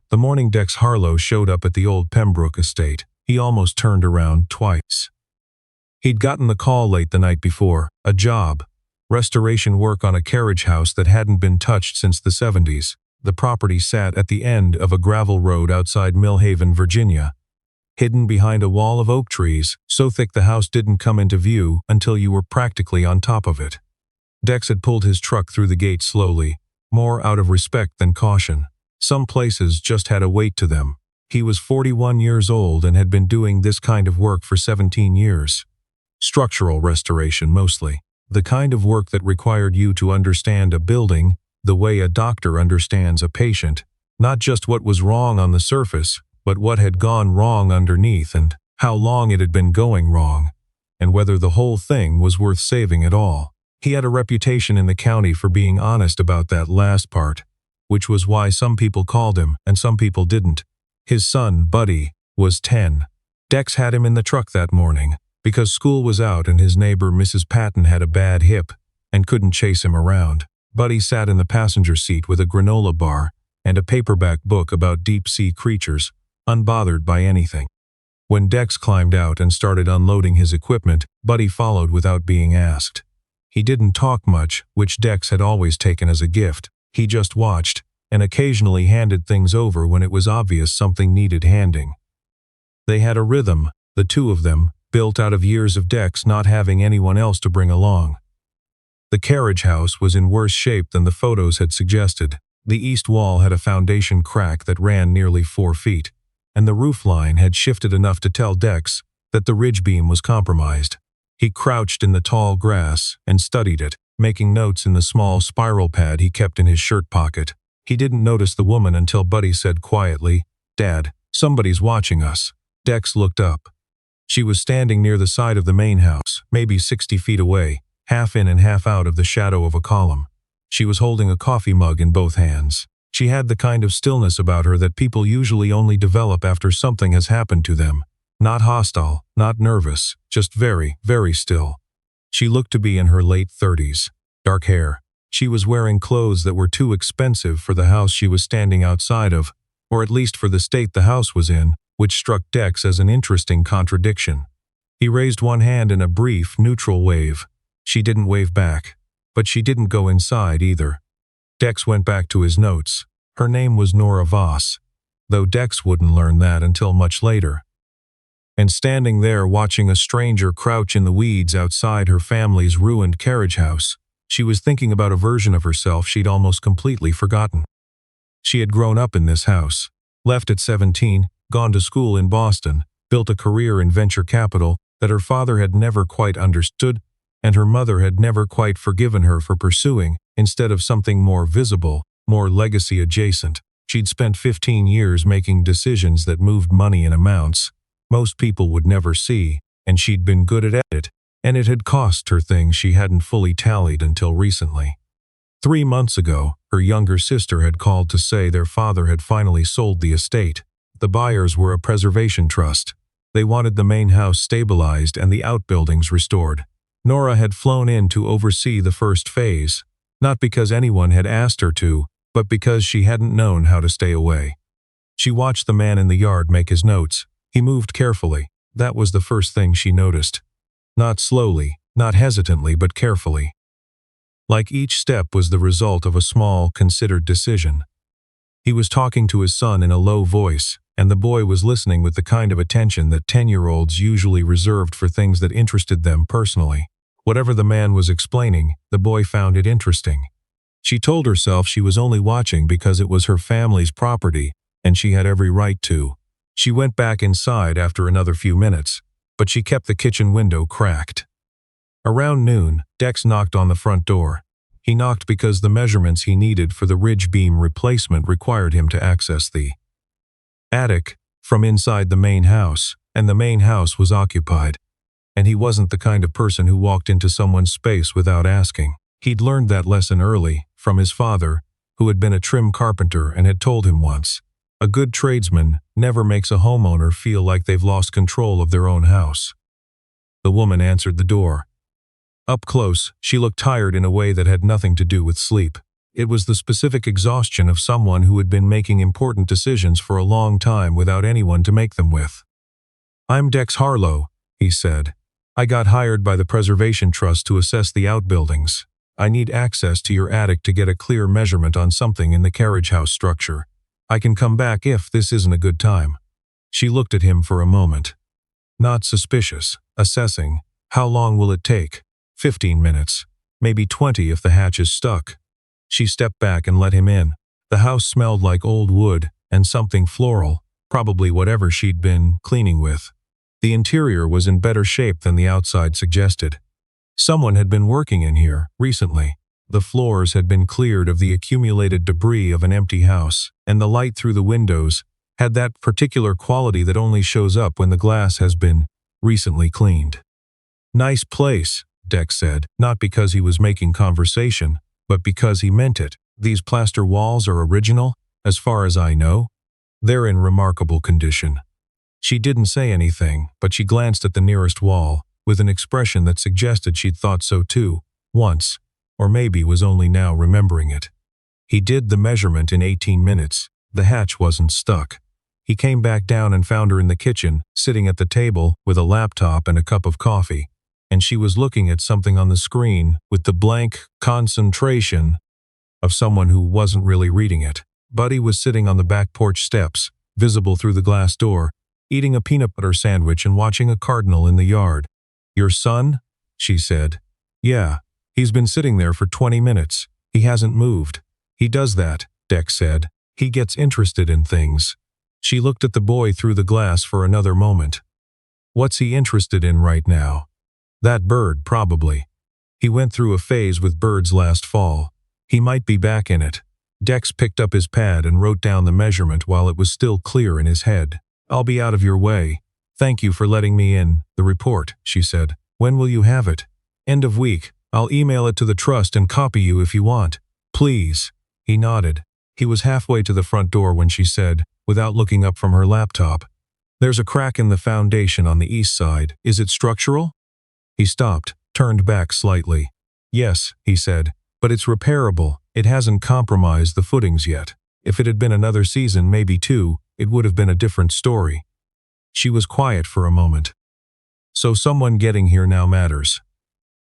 The morning Dex Harlow showed up at the old Pembroke estate, he almost turned around twice. He'd gotten the call late the night before, a job, restoration work on a carriage house that hadn't been touched since the 70s. The property sat at the end of a gravel road outside Millhaven, Virginia, hidden behind a wall of oak trees, so thick the house didn't come into view until you were practically on top of it. Dex had pulled his truck through the gate slowly, more out of respect than caution. Some places just had a weight to them. He was 41 years old and had been doing this kind of work for 17 years. Structural restoration mostly. The kind of work that required you to understand a building the way a doctor understands a patient, not just what was wrong on the surface, but what had gone wrong underneath and how long it had been going wrong, and whether the whole thing was worth saving at all. He had a reputation in the county for being honest about that last part, which was why some people called him and some people didn't. His son, Buddy, was 10. Dex had him in the truck that morning because school was out and his neighbor Mrs. Patton had a bad hip and couldn't chase him around. Buddy sat in the passenger seat with a granola bar and a paperback book about deep-sea creatures, unbothered by anything. When Dex climbed out and started unloading his equipment, Buddy followed without being asked. He didn't talk much, which Dex had always taken as a gift. He just watched, and occasionally handed things over when it was obvious something needed handing. They had a rhythm, the two of them, built out of years of Dex not having anyone else to bring along. The carriage house was in worse shape than the photos had suggested. The east wall had a foundation crack that ran nearly 4 feet, and the roof line had shifted enough to tell Dex that the ridge beam was compromised. He crouched in the tall grass and studied it, making notes in the small spiral pad he kept in his shirt pocket. He didn't notice the woman until Buddy said quietly, "Dad, somebody's watching us." Dex looked up. She was standing near the side of the main house, maybe 60 feet away, half in and half out of the shadow of a column. She was holding a coffee mug in both hands. She had the kind of stillness about her that people usually only develop after something has happened to them. Not hostile, not nervous, just very, very still. She looked to be in her late 30s. Dark hair. She was wearing clothes that were too expensive for the house she was standing outside of, or at least for the state the house was in, which struck Dex as an interesting contradiction. He raised one hand in a brief, neutral wave. She didn't wave back, but she didn't go inside either. Dex went back to his notes. Her name was Nora Voss, though Dex wouldn't learn that until much later. And standing there watching a stranger crouch in the weeds outside her family's ruined carriage house, she was thinking about a version of herself she'd almost completely forgotten. She had grown up in this house, left at 17, gone to school in Boston, built a career in venture capital that her father had never quite understood and her mother had never quite forgiven her for pursuing, instead of something more visible, more legacy adjacent. She'd spent 15 years making decisions that moved money in amounts most people would never see, and she'd been good at it, and it had cost her things she hadn't fully tallied until recently. 3 months ago, her younger sister had called to say their father had finally sold the estate. The buyers were a preservation trust. They wanted the main house stabilized and the outbuildings restored. Nora had flown in to oversee the first phase, not because anyone had asked her to, but because she hadn't known how to stay away. She watched the man in the yard make his notes. He moved carefully. That was the first thing she noticed. Not slowly, not hesitantly, but carefully. Like each step was the result of a small, considered decision. He was talking to his son in a low voice, and the boy was listening with the kind of attention that 10-year-olds usually reserved for things that interested them personally. Whatever the man was explaining, the boy found it interesting. She told herself she was only watching because it was her family's property, and she had every right to. She went back inside after another few minutes, but she kept the kitchen window cracked. Around noon, Dex knocked on the front door. He knocked because the measurements he needed for the ridge beam replacement required him to access the attic from inside the main house, and the main house was occupied. And he wasn't the kind of person who walked into someone's space without asking. He'd learned that lesson early, from his father, who had been a trim carpenter and had told him once, "A good tradesman never makes a homeowner feel like they've lost control of their own house." The woman answered the door. Up close, she looked tired in a way that had nothing to do with sleep. It was the specific exhaustion of someone who had been making important decisions for a long time without anyone to make them with. "I'm Dex Harlow," he said. "I got hired by the Preservation Trust to assess the outbuildings. I need access to your attic to get a clear measurement on something in the carriage house structure. I can come back if this isn't a good time." She looked at him for a moment. Not suspicious, assessing. How long will it take? 15 minutes. Maybe 20 if the hatch is stuck. She stepped back and let him in. The house smelled like old wood and something floral, probably whatever she'd been cleaning with. The interior was in better shape than the outside suggested. Someone had been working in here recently. The floors had been cleared of the accumulated debris of an empty house, and the light through the windows had that particular quality that only shows up when the glass has been recently cleaned. "Nice place," Dex said, not because he was making conversation, but because he meant it. "These plaster walls are original, as far as I know." "They're in remarkable condition." She didn't say anything, but she glanced at the nearest wall, with an expression that suggested she'd thought so too, once, or maybe was only now remembering it. He did the measurement in 18 minutes. The hatch wasn't stuck. He came back down and found her in the kitchen, sitting at the table with a laptop and a cup of coffee, and she was looking at something on the screen with the blank concentration of someone who wasn't really reading it. Buddy was sitting on the back porch steps, visible through the glass door, eating a peanut butter sandwich and watching a cardinal in the yard. "Your son?" she said. "Yeah, he's been sitting there for 20 minutes. He hasn't moved." "He does that," Dex said. "He gets interested in things." She looked at the boy through the glass for another moment. "What's he interested in right now?" "That bird, probably. He went through a phase with birds last fall. He might be back in it." Dex picked up his pad and wrote down the measurement while it was still clear in his head. "I'll be out of your way. Thank you for letting me in the report," she said. "When will you have it?" "End of week. I'll email it to the trust and copy you if you want." "Please." He nodded. He was halfway to the front door when she said, without looking up from her laptop, "There's a crack in the foundation on the east side. Is it structural?" He stopped, turned back slightly. "Yes," he said, "but it's repairable. It hasn't compromised the footings yet. If it had been another season, maybe two, it would have been a different story." She was quiet for a moment. "So someone getting here now matters."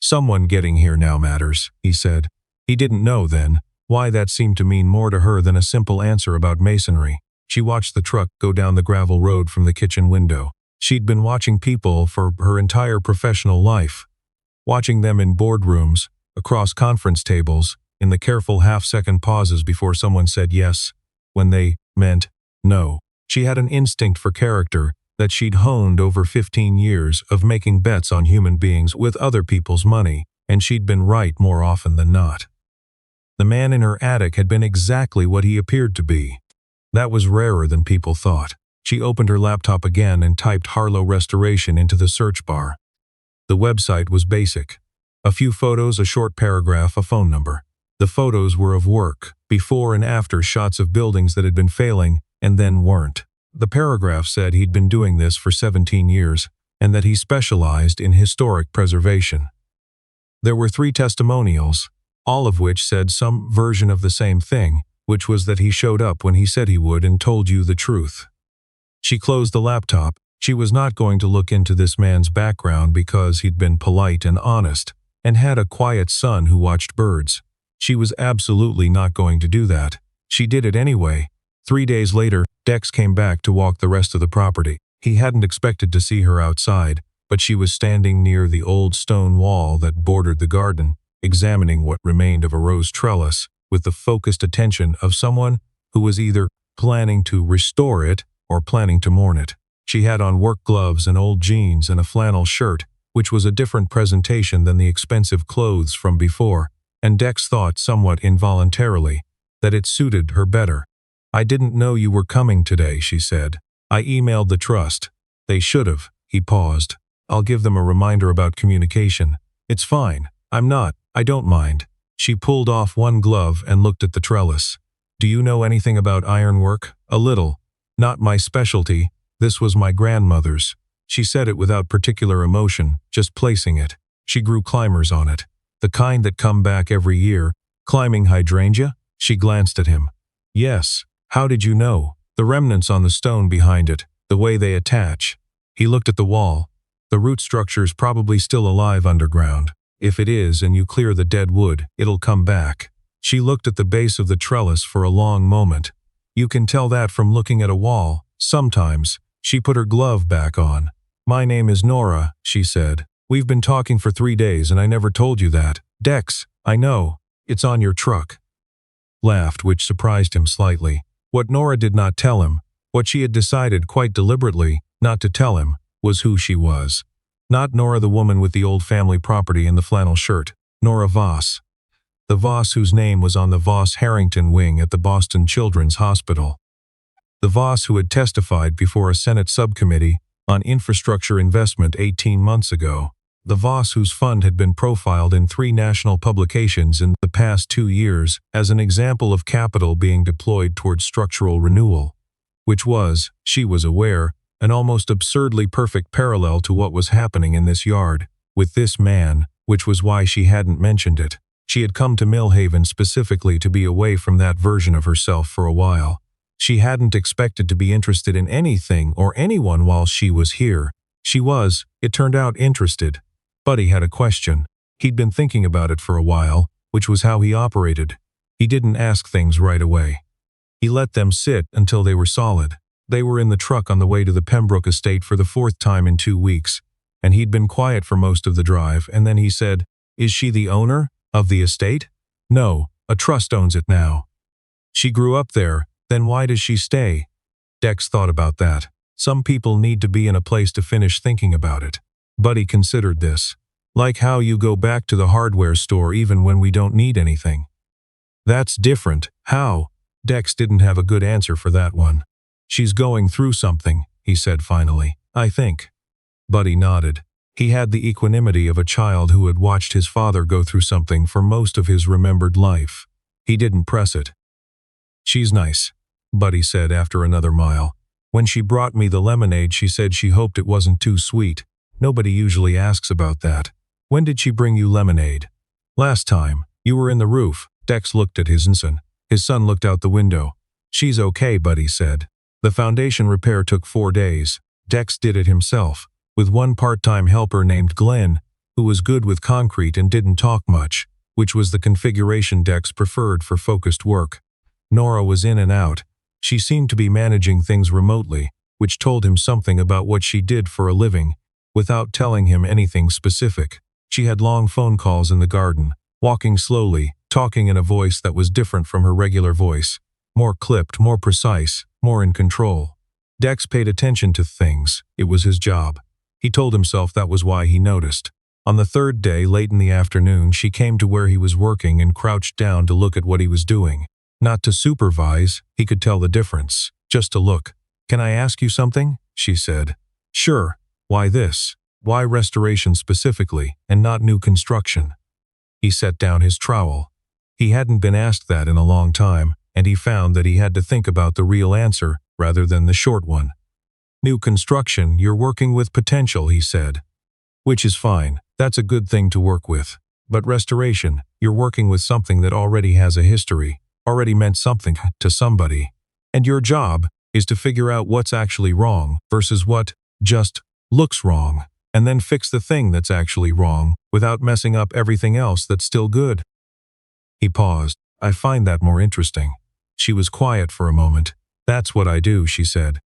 "Someone getting here now matters," he said. He didn't know then why that seemed to mean more to her than a simple answer about masonry. She watched the truck go down the gravel road from the kitchen window. She'd been watching people for her entire professional life. Watching them in boardrooms, across conference tables, in the careful half-second pauses before someone said yes, when they meant no. She had an instinct for character that she'd honed over 15 years of making bets on human beings with other people's money, and she'd been right more often than not. The man in her attic had been exactly what he appeared to be. That was rarer than people thought. She opened her laptop again and typed Harlow Restoration into the search bar. The website was basic. A few photos, a short paragraph, a phone number. The photos were of work, before and after shots of buildings that had been failing and then weren't. The paragraph said he'd been doing this for 17 years and that he specialized in historic preservation. There were 3 testimonials, all of which said some version of the same thing, which was that he showed up when he said he would and told you the truth. She closed the laptop. She was not going to look into this man's background because he'd been polite and honest and had a quiet son who watched birds. She was absolutely not going to do that. She did it anyway. 3 days later, Dex came back to walk the rest of the property. He hadn't expected to see her outside, but she was standing near the old stone wall that bordered the garden, examining what remained of a rose trellis with the focused attention of someone who was either planning to restore it or planning to mourn it. She had on work gloves and old jeans and a flannel shirt, which was a different presentation than the expensive clothes from before, and Dex thought somewhat involuntarily that it suited her better. "I didn't know you were coming today," she said. "I emailed the trust." "They should have." He paused. "I'll give them a reminder about communication." "It's fine. I don't mind." She pulled off one glove and looked at the trellis. "Do you know anything about ironwork?" "A little. Not my specialty. This was my grandmother's." She said it without particular emotion, just placing it. "She grew climbers on it. The kind that come back every year." "Climbing hydrangea?" She glanced at him. Yes. How did you know? The remnants on the stone behind it, the way they attach. He looked at the wall. The root structure's probably still alive underground. If it is and you clear the dead wood, it'll come back. She looked at the base of the trellis for a long moment. You can tell that from looking at a wall. Sometimes. She put her glove back on. My name is Nora, she said. We've been talking for 3 days and I never told you that. Dex, I know. It's on your truck. Laughed, which surprised him slightly. What Nora did not tell him, what she had decided quite deliberately not to tell him, was who she was. Not Nora the woman with the old family property and the flannel shirt. Nora Voss. The Voss whose name was on the Voss-Harrington wing at the Boston Children's Hospital. The Voss who had testified before a Senate subcommittee on infrastructure investment 18 months ago. The Voss whose fund had been profiled in 3 national publications in the past 2 years as an example of capital being deployed towards structural renewal, which was, she was aware, an almost absurdly perfect parallel to what was happening in this yard, with this man, which was why she hadn't mentioned it. She had come to Millhaven specifically to be away from that version of herself for a while. She hadn't expected to be interested in anything or anyone while she was here. She was, it turned out, interested. Buddy had a question. He'd been thinking about it for a while, which was how he operated. He didn't ask things right away. He let them sit until they were solid. They were in the truck on the way to the Pembroke estate for the 4th time in 2 weeks, and he'd been quiet for most of the drive, and then he said, Is she the owner of the estate? No, a trust owns it now. She grew up there, then why does she stay? Dex thought about that. Some people need to be in a place to finish thinking about it. Buddy considered this. Like how you go back to the hardware store even when we don't need anything. That's different. How? Dex didn't have a good answer for that one. She's going through something, he said finally. I think. Buddy nodded. He had the equanimity of a child who had watched his father go through something for most of his remembered life. He didn't press it. She's nice, Buddy said after another mile. When she brought me the lemonade, she said she hoped it wasn't too sweet. Nobody usually asks about that. When did she bring you lemonade? Last time. You were in the roof. Dex looked at his son. His son looked out the window. She's okay, Buddy said. The foundation repair took 4 days. Dex did it himself, with one part-time helper named Glenn, who was good with concrete and didn't talk much, which was the configuration Dex preferred for focused work. Nora was in and out. She seemed to be managing things remotely, which told him something about what she did for a living, without telling him anything specific. She had long phone calls in the garden, walking slowly, talking in a voice that was different from her regular voice, more clipped, more precise, more in control. Dex paid attention to things. It was his job. He told himself that was why he noticed. On the 3rd day, late in the afternoon, she came to where he was working and crouched down to look at what he was doing. Not to supervise, he could tell the difference. Just to look. Can I ask you something? She said. Sure. Why this? Why restoration specifically, and not new construction? He set down his trowel. He hadn't been asked that in a long time, and he found that he had to think about the real answer rather than the short one. New construction, you're working with potential, he said. Which is fine, that's a good thing to work with. But restoration, you're working with something that already has a history, already meant something to somebody. And your job is to figure out what's actually wrong versus what just looks wrong, and then fix the thing that's actually wrong without messing up everything else that's still good. He paused. I find that more interesting. She was quiet for a moment. That's what I do, she said.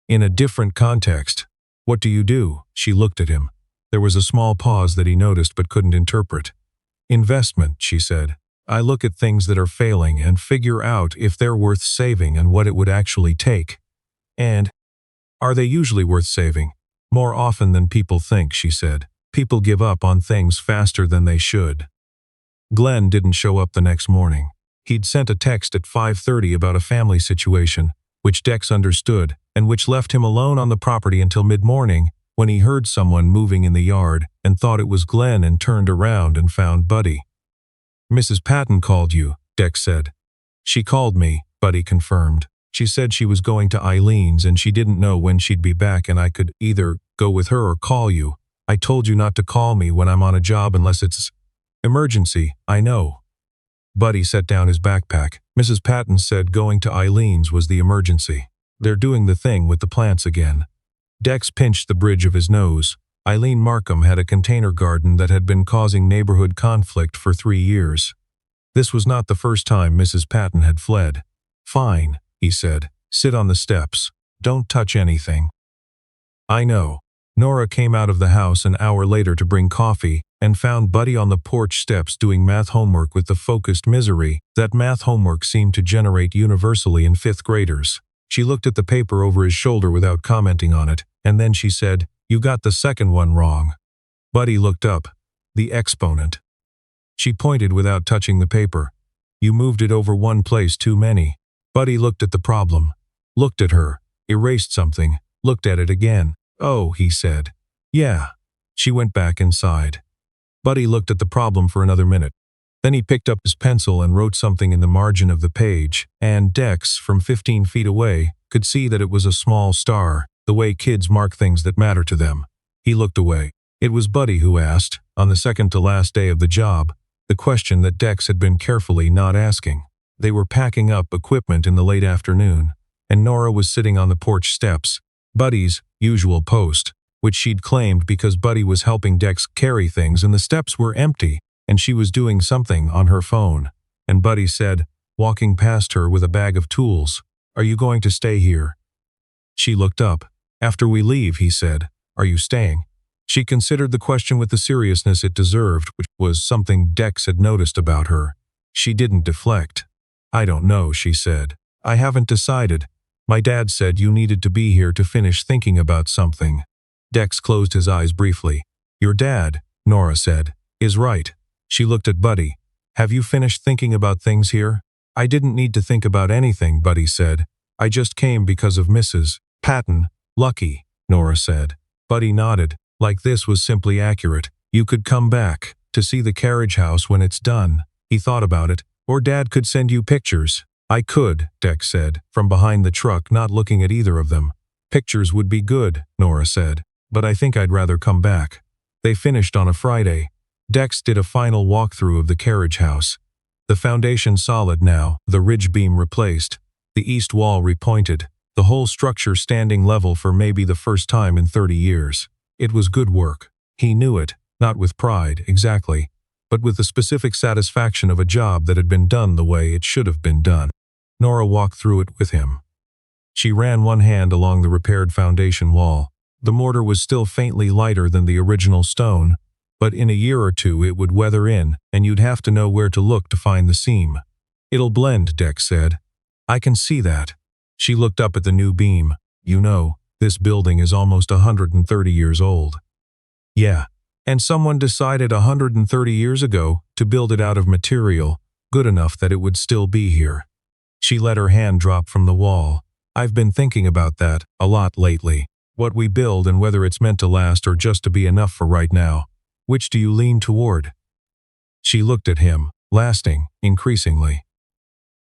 In a different context. What do you do? She looked at him. There was a small pause that he noticed but couldn't interpret. Investment, she said. I look at things that are failing and figure out if they're worth saving and what it would actually take. And are they usually worth saving? More often than people think, she said. People give up on things faster than they should. Glenn didn't show up the next morning. He'd sent a text at 5:30 about a family situation, which Dex understood, and which left him alone on the property until mid-morning, when he heard someone moving in the yard and thought it was Glenn and turned around and found Buddy. Mrs. Patton called you, Dex said. She called me, Buddy confirmed. She said she was going to Eileen's and she didn't know when she'd be back and I could either go with her or call you. I told you not to call me when I'm on a job unless it's emergency, I know. Buddy set down his backpack. Mrs. Patton said going to Eileen's was the emergency. They're doing the thing with the plants again. Dex pinched the bridge of his nose. Eileen Markham had a container garden that had been causing neighborhood conflict for 3 years. This was not the first time Mrs. Patton had fled. "Fine," he said. "Sit on the steps. Don't touch anything." "I know." Nora came out of the house an hour later to bring coffee and found Buddy on the porch steps doing math homework with the focused misery that math homework seemed to generate universally in 5th graders. She looked at the paper over his shoulder without commenting on it, and then she said, "You got the second one wrong." Buddy looked up. "The exponent." She pointed without touching the paper. "You moved it over one place too many." Buddy looked at the problem, looked at her, erased something, looked at it again. "Oh," he said. "Yeah." She went back inside. Buddy looked at the problem for another minute. Then he picked up his pencil and wrote something in the margin of the page, and Dex, from 15 feet away, could see that it was a small star, the way kids mark things that matter to them. He looked away. It was Buddy who asked, on the second to last day of the job, the question that Dex had been carefully not asking. They were packing up equipment in the late afternoon, and Nora was sitting on the porch steps, Buddy's usual post, which she'd claimed because Buddy was helping Dex carry things and the steps were empty, and she was doing something on her phone. And Buddy said, walking past her with a bag of tools, "Are you going to stay here?" She looked up. "After we leave," he said. "Are you staying?" She considered the question with the seriousness it deserved, which was something Dex had noticed about her. She didn't deflect. "I don't know," she said. "I haven't decided. My dad said you needed to be here to finish thinking about something." Dex closed his eyes briefly. "Your dad," Nora said, "is right." She looked at Buddy. "Have you finished thinking about things here?" "I didn't need to think about anything," Buddy said. "I just came because of Mrs. Patton." "Lucky," Nora said. Buddy nodded, like this was simply accurate. "You could come back to see the carriage house when it's done." He thought about it. "Or Dad could send you pictures." "I could," Dex said, from behind the truck, not looking at either of them. "Pictures would be good," Nora said. "But I think I'd rather come back." They finished on a Friday. Dex did a final walkthrough of the carriage house. The foundation solid now, the ridge beam replaced, the east wall repointed, the whole structure standing level for maybe the first time in 30 years. It was good work. He knew it, not with pride, exactly, but with the specific satisfaction of a job that had been done the way it should have been done. Nora walked through it with him. She ran one hand along the repaired foundation wall. The mortar was still faintly lighter than the original stone, but in a year or two it would weather in, and you'd have to know where to look to find the seam. "It'll blend," Dex said. "I can see that." She looked up at the new beam. "You know, this building is almost 130 years old." "Yeah. And someone decided 130 years ago to build it out of material good enough that it would still be here." She let her hand drop from the wall. "I've been thinking about that a lot lately. What we build and whether it's meant to last or just to be enough for right now. Which do you lean toward?" She looked at him, lasting, increasingly.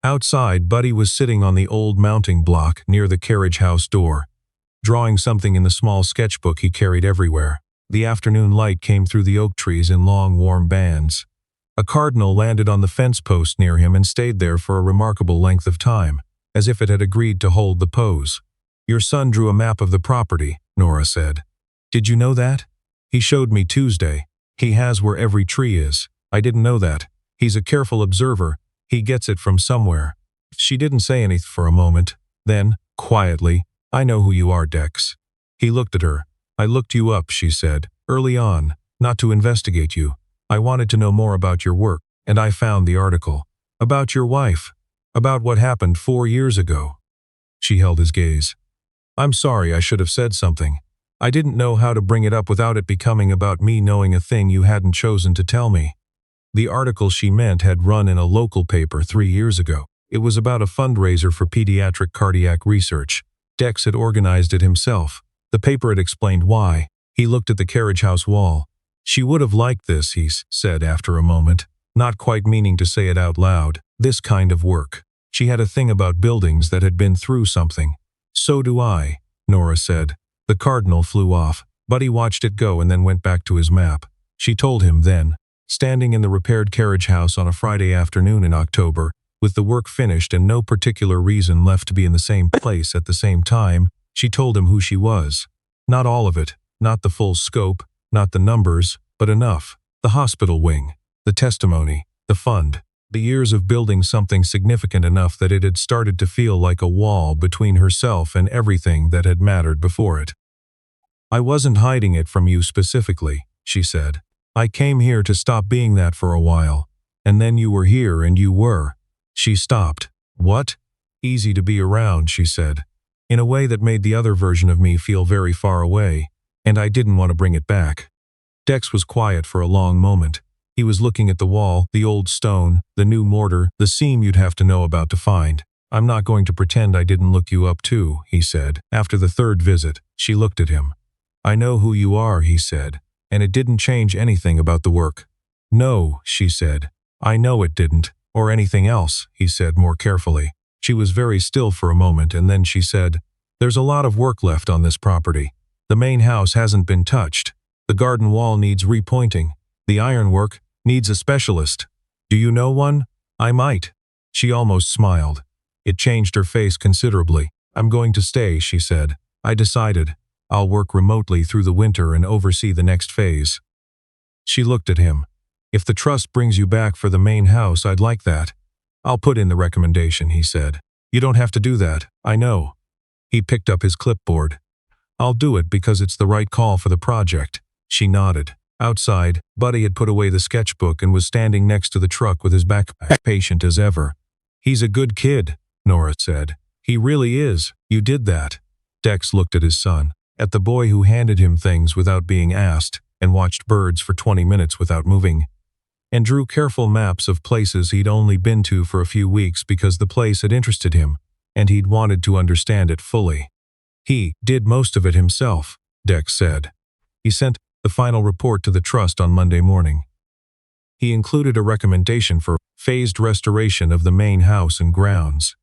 Outside, Buddy was sitting on the old mounting block near the carriage house door, drawing something in the small sketchbook he carried everywhere. The afternoon light came through the oak trees in long, warm bands. A cardinal landed on the fence post near him and stayed there for a remarkable length of time, as if it had agreed to hold the pose. "Your son drew a map of the property," Nora said. "Did you know that?" "He showed me Tuesday. He has where every tree is." "I didn't know that. He's a careful observer. He gets it from somewhere." She didn't say anything for a moment. Then, quietly, "I know who you are, Dex." He looked at her. "I looked you up," she said, "early on, not to investigate you. I wanted to know more about your work, and I found the article. About your wife. About what happened 4 years ago." She held his gaze. "I'm sorry, I should have said something. I didn't know how to bring it up without it becoming about me knowing a thing you hadn't chosen to tell me." The article she meant had run in a local paper 3 years ago. It was about a fundraiser for pediatric cardiac research. Dex had organized it himself. The paper had explained why. He looked at the carriage house wall. "She would have liked this," he said after a moment, not quite meaning to say it out loud. "This kind of work. She had a thing about buildings that had been through something." "So do I," Nora said. The cardinal flew off. Buddy watched it go and then went back to his map. She told him then, Standing in the repaired carriage house on a Friday afternoon in October, with the work finished and no particular reason left to be in the same place at the same time, she told him who she was. Not all of it, not the full scope, not the numbers, but enough. The hospital wing, the testimony, the fund, the years of building something significant enough that it had started to feel like a wall between herself and everything that had mattered before it. "I wasn't hiding it from you specifically," she said. "I came here to stop being that for a while. And then you were here and you were." She stopped. "What?" "Easy to be around," she said, in a way that made the other version of me feel very far away, and I didn't want to bring it back. Dex was quiet for a long moment. He was looking at the wall, the old stone, the new mortar, the seam you'd have to know about to find. "I'm not going to pretend I didn't look you up too," he said. After the third visit, she looked at him. "I know who you are," he said, "and it didn't change anything about the work." "No," she said. "I know it didn't, or anything else," he said more carefully. She was very still for a moment, and then she said, "There's a lot of work left on this property. The main house hasn't been touched. The garden wall needs repointing. The ironwork needs a specialist. Do you know one? I might." She almost smiled. It changed her face considerably. "I'm going to stay," she said. "I decided. I'll work remotely through the winter and oversee the next phase." She looked at him. "If the trust brings you back for the main house, I'd like that." "I'll put in the recommendation," he said. "You don't have to do that, I know." He picked up his clipboard. "I'll do it because it's the right call for the project." She nodded. Outside, Buddy had put away the sketchbook and was standing next to the truck with his backpack, patient as ever. "He's a good kid," Nora said. "He really is. You did that." Dex looked at his son, at the boy who handed him things without being asked, and watched birds for 20 minutes without moving, and drew careful maps of places he'd only been to for a few weeks because the place had interested him, and he'd wanted to understand it fully. "He did most of it himself," Dex said. "He sent the final report to the trust on Monday morning. He included a recommendation for phased restoration of the main house and grounds,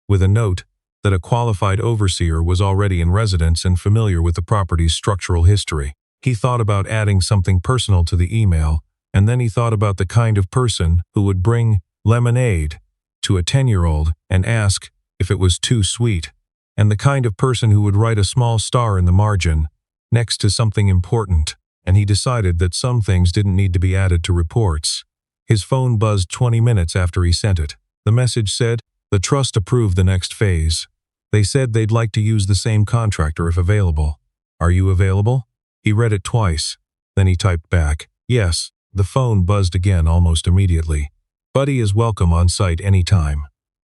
with a note that a qualified overseer was already in residence and familiar with the property's structural history. He thought about adding something personal to the email, and then he thought about the kind of person who would bring lemonade to a 10-year-old and ask if it was too sweet, and the kind of person who would write a small star in the margin next to something important, and he decided that some things didn't need to be added to reports. His phone buzzed 20 minutes after he sent it. The message said, "The trust approved the next phase. They said they'd like to use the same contractor if available. Are you available?" He read it twice. Then he typed back, "Yes." The phone buzzed again almost immediately. "Buddy is welcome on site anytime.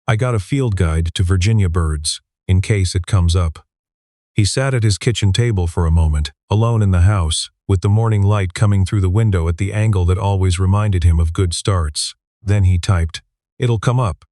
I got a field guide to Virginia birds, in case it comes up." He sat at his kitchen table for a moment, alone in the house, with the morning light coming through the window at the angle that always reminded him of good starts. Then he typed, "It'll come up."